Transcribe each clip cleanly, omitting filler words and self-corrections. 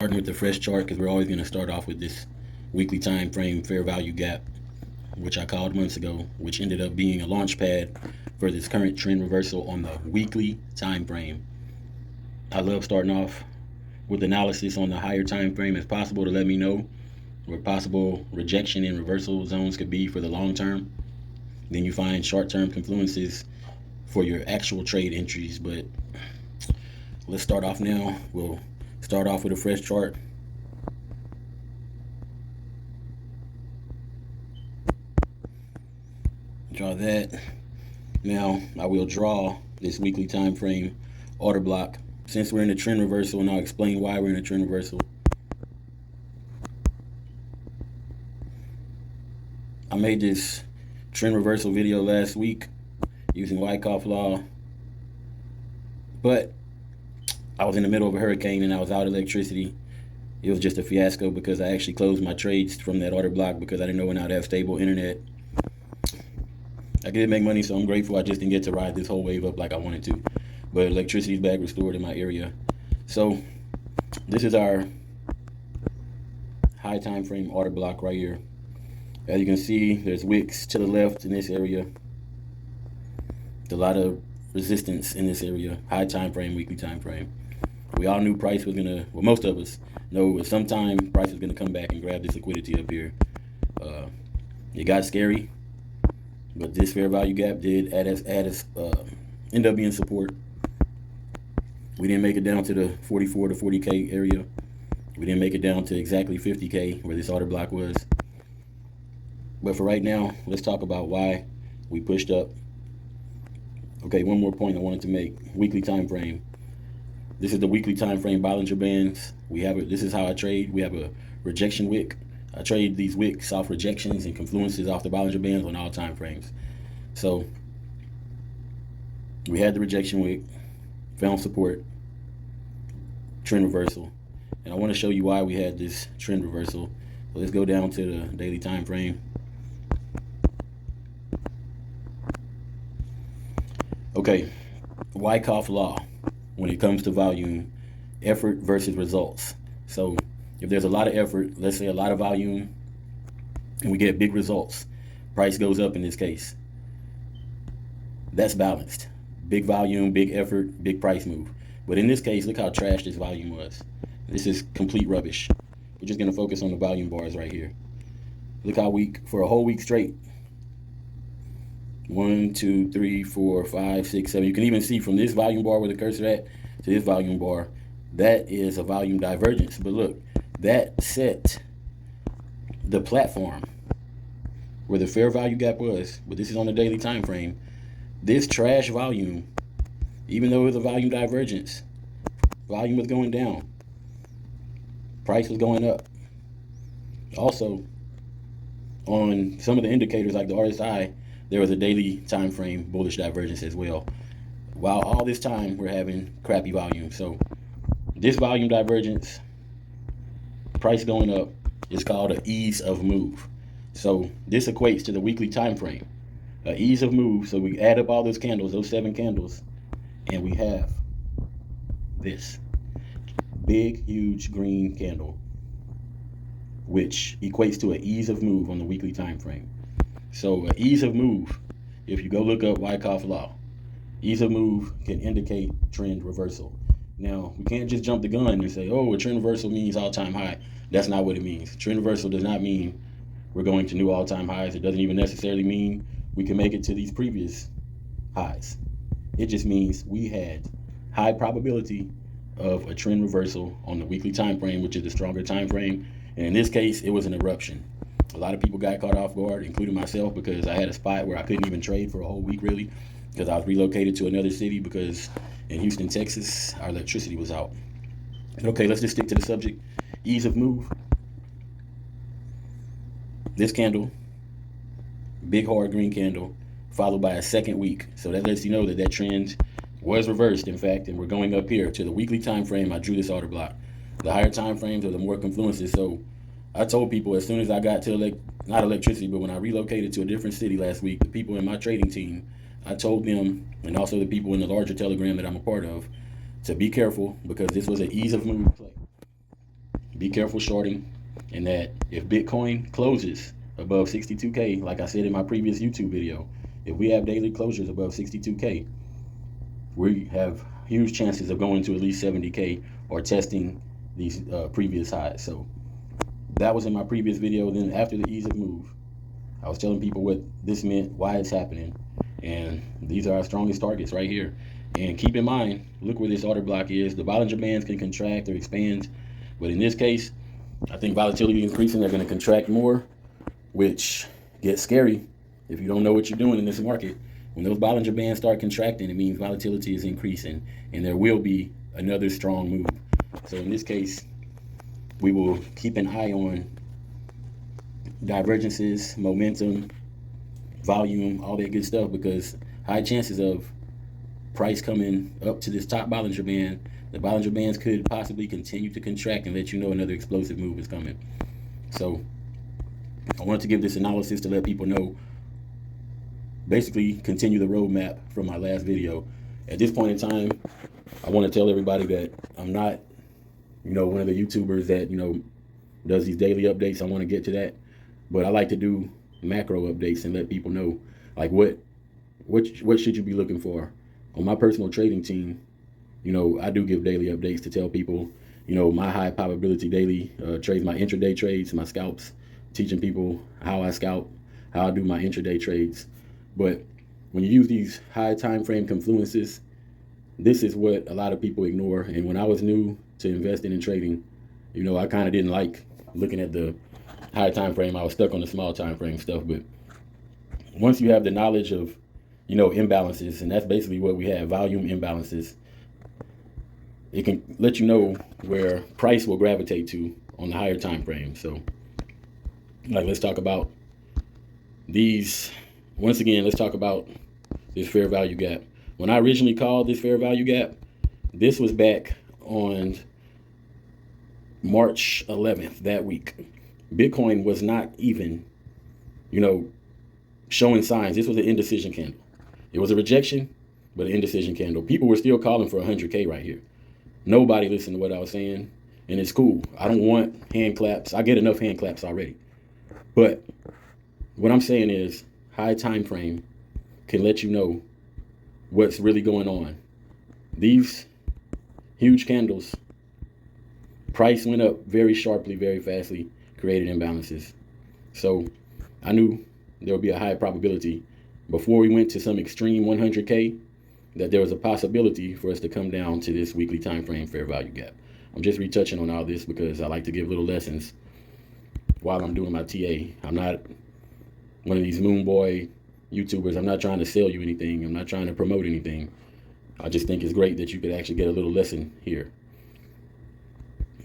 starting with the fresh chart because we're always going to start off with this weekly time frame fair value gap, which I called months ago, which ended up being a launch pad for this current trend reversal on the weekly time frame. I love starting off with analysis on the higher time frame as possible to let me know where possible rejection and reversal zones could be for the long term. Then you find short-term confluences for your actual trade entries. But let's start off now. We'll start off with a fresh chart. Draw that. Now I will draw this weekly time frame order block. Since we're in a trend reversal, and I'll explain why we're in a trend reversal. I made this trend reversal video last week using Wyckoff law, but I was in the middle of a hurricane and I was out of electricity. It was just a fiasco because I actually closed my trades from that order block because I didn't know when I'd have stable internet. I did make money, so I'm grateful I just didn't get to ride this whole wave up like I wanted to. But electricity's back restored in my area. So this is our high time frame order block right here. As you can see, there's wicks to the left in this area. There's a lot of resistance in this area. High time frame, weekly time frame. We all knew price was gonna, well, most of us know at some time price was gonna come back and grab this liquidity up here. It got scary, but this fair value gap did end up being support. We didn't make it down to the 44 to 40K area. We didn't make it down to exactly 50K where this order block was. But for right now, let's talk about why we pushed up. Okay, one more point I wanted to make. Weekly time frame. This is the weekly time frame Bollinger Bands. We have it. This is how I trade. We have a rejection wick. I trade these wicks off rejections and confluences off the Bollinger Bands on all time frames. So we had the rejection wick, found support, trend reversal, and I want to show you why we had this trend reversal. So let's go down to the daily time frame. Okay, Wyckoff law when it comes to volume, effort versus results. So if there's a lot of effort, let's say a lot of volume, and we get big results, price goes up in this case. That's balanced. Big volume, big effort, big price move. But in this case, look how trash this volume was. This is complete rubbish. We're just gonna focus on the volume bars right here. Look how weak, for a whole week straight. 1, 2, 3, 4, 5, 6, 7. You can even see from this volume bar where the cursor at to this volume bar, that is a volume divergence. But look, that set the platform where the fair value gap was, but this is on the daily time frame. This trash volume, even though it was a volume divergence, volume was going down, price was going up. Also, on some of the indicators like the RSI, there was a daily time frame bullish divergence as well. While all this time we're having crappy volume. So this volume divergence, price going up, is called an ease of move. So this equates to the weekly time frame, an ease of move. So we add up all those candles, those 7 candles, and we have this big, huge green candle, which equates to an ease of move on the weekly time frame. So ease of move, if you go look up Wyckoff law, ease of move can indicate trend reversal. Now, we can't just jump the gun and say, oh, a trend reversal means all-time high. That's not what it means. Trend reversal does not mean we're going to new all-time highs. It doesn't even necessarily mean we can make it to these previous highs. It just means we had high probability of a trend reversal on the weekly time frame, which is the stronger time frame. And in this case, it was an eruption. A lot of people got caught off guard, including myself, because I had a spot where I couldn't even trade for a whole week, really, because I was relocated to another city because in Houston, Texas, our electricity was out. Okay, let's just stick to the subject. Ease of move. This candle, big hard green candle, followed by a second week. So that lets you know that that trend was reversed, in fact, and we're going up here to the weekly time frame. I drew this order block. The higher time frames are the more confluences. So I told people as soon as I got to not electricity, but when I relocated to a different city last week, the people in my trading team, I told them, and also the people in the larger Telegram that I'm a part of, to be careful because this was an ease of move play. be careful shorting, and that if Bitcoin closes above 62K, like I said in my previous YouTube video, if we have daily closures above 62K, we have huge chances of going to at least 70K or testing these previous highs. So that was in my previous video. Then after the ease of move, I was telling people what this meant, why it's happening, and these are our strongest targets right here. And keep in mind, look where this order block is. The Bollinger Bands can contract or expand, but in this case, I think volatility increasing, they're going to contract more, which gets scary if you don't know what you're doing in this market. When those Bollinger Bands start contracting, it means volatility is increasing, and there will be another strong move. So in this case, we will keep an eye on divergences, momentum, volume, all that good stuff, because high chances of price coming up to this top Bollinger Band. The Bollinger Bands could possibly continue to contract and let you know another explosive move is coming. So I wanted to give this analysis to let people know, basically continue the roadmap from my last video. At this point in time, I want to tell everybody that I'm not, one of the YouTubers that, does these daily updates. I want to get to that. But I like to do macro updates and let people know, like, what should you be looking for. On my personal trading team, I do give daily updates to tell people, my high probability daily trades, my intraday trades, my scalps, teaching people how I scalp, how I do my intraday trades. But when you use these high time frame confluences, this is what a lot of people ignore. And when I was new to investing in trading, I kind of didn't like looking at the high time frame. I was stuck on the small time frame stuff. But once you have the knowledge of, imbalances, and that's basically what we have, volume imbalances, it can let you know where price will gravitate to on the higher time frame. So, let's talk about these. Once again, let's talk about this fair value gap. When I originally called this fair value gap, this was back on March 11th, that week. Bitcoin was not even, showing signs. This was an indecision candle. It was a rejection, but an indecision candle. People were still calling for 100K right here. Nobody listened to what I was saying, and it's cool. I don't want hand claps. I get enough hand claps already. But what I'm saying is, high time frame can let you know what's really going on. These huge candles, price went up very sharply, very fastly, created imbalances. So I knew there would be a high probability before we went to some extreme 100K that there was a possibility for us to come down to this weekly time frame fair value gap. I'm just retouching on all this because I like to give little lessons while I'm doing my TA. I'm not one of these moon boy YouTubers. I'm not trying to sell you anything. I'm not trying to promote anything. I just think it's great that you could actually get a little lesson here.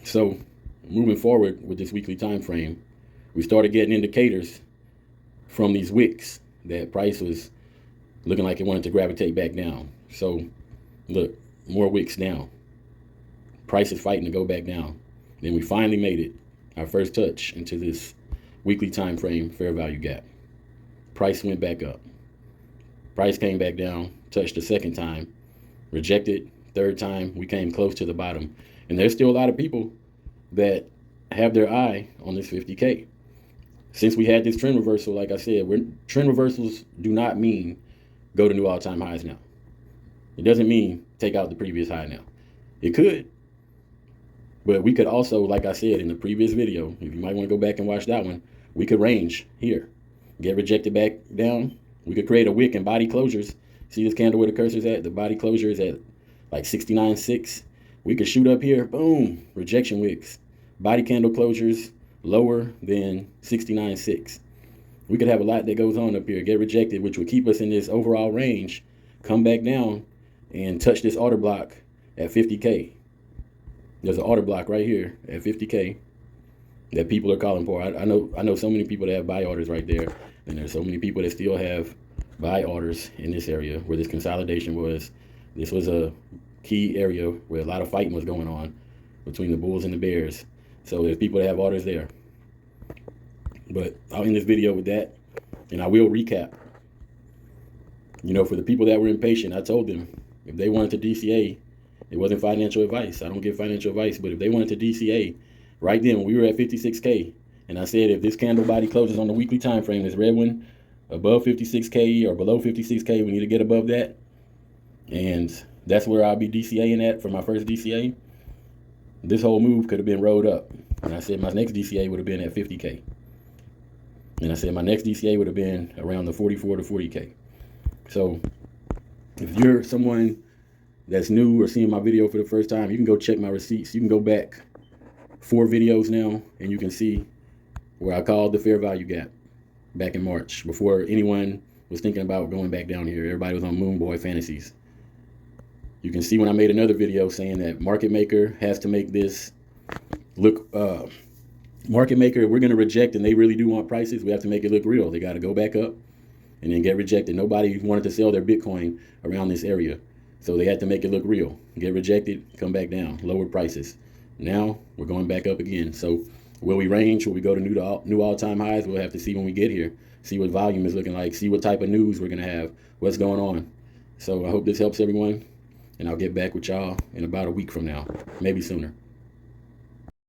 So moving forward with this weekly time frame, we started getting indicators from these wicks that price was looking like it wanted to gravitate back down. So look, more wicks down. Price is fighting to go back down. Then we finally made it, our first touch into this weekly time frame fair value gap. Price went back up. Price came back down, touched the second time, rejected, third time, we came close to the bottom. And there's still a lot of people that have their eye on this 50K. Since we had this trend reversal, like I said, trend reversals do not mean go to new all-time highs now. It doesn't mean take out the previous high now. It could, but we could also, like I said in the previous video, if you might want to go back and watch that one, we could range here, get rejected back down. We could create a wick and body closures. See this candle where the cursor's at? The body closure is at like 69.6. We could shoot up here, boom, rejection wicks. Body candle closures lower than 69.6. We could have a lot that goes on up here, get rejected, which would keep us in this overall range, come back down and touch this order block at 50K. There's an order block right here at 50K that people are calling for. I know so many people that have buy orders right there, and there's so many people that still have buy orders in this area where this consolidation was. This was a key area where a lot of fighting was going on between the bulls and the bears. So there's people that have orders there. But I'll end this video with that, and I will recap. For the people that were impatient, I told them if they wanted to DCA, it wasn't financial advice. I don't give financial advice, but if they wanted to DCA, right then when we were at 56K. And I said, if this candle body closes on the weekly time frame, this red one, above 56K or below 56K, we need to get above that. And that's where I'll be DCAing at for my first DCA. This whole move could have been rolled up. And I said my next DCA would have been at 50K. And I said my next DCA would have been around the 44 to 40K. So if you're someone that's new or seeing my video for the first time, you can go check my receipts. You can go back 4 videos now, and you can see where I called the fair value gap back in March, before anyone was thinking about going back down here. Everybody was on Moon Boy fantasies. You can see when I made another video saying that market maker has to make this look, market maker, we're going to reject, and they really do want prices. We have to make it look real. They got to go back up and then get rejected. Nobody wanted to sell their Bitcoin around this area. So they had to make it look real. Get rejected, come back down, lower prices. Now we're going back up again. So will we range? Will we go to new all-time highs? We'll have to see when we get here. See what volume is looking like. See what type of news we're going to have. What's going on. So I hope this helps everyone. And I'll get back with y'all in about a week from now. Maybe sooner.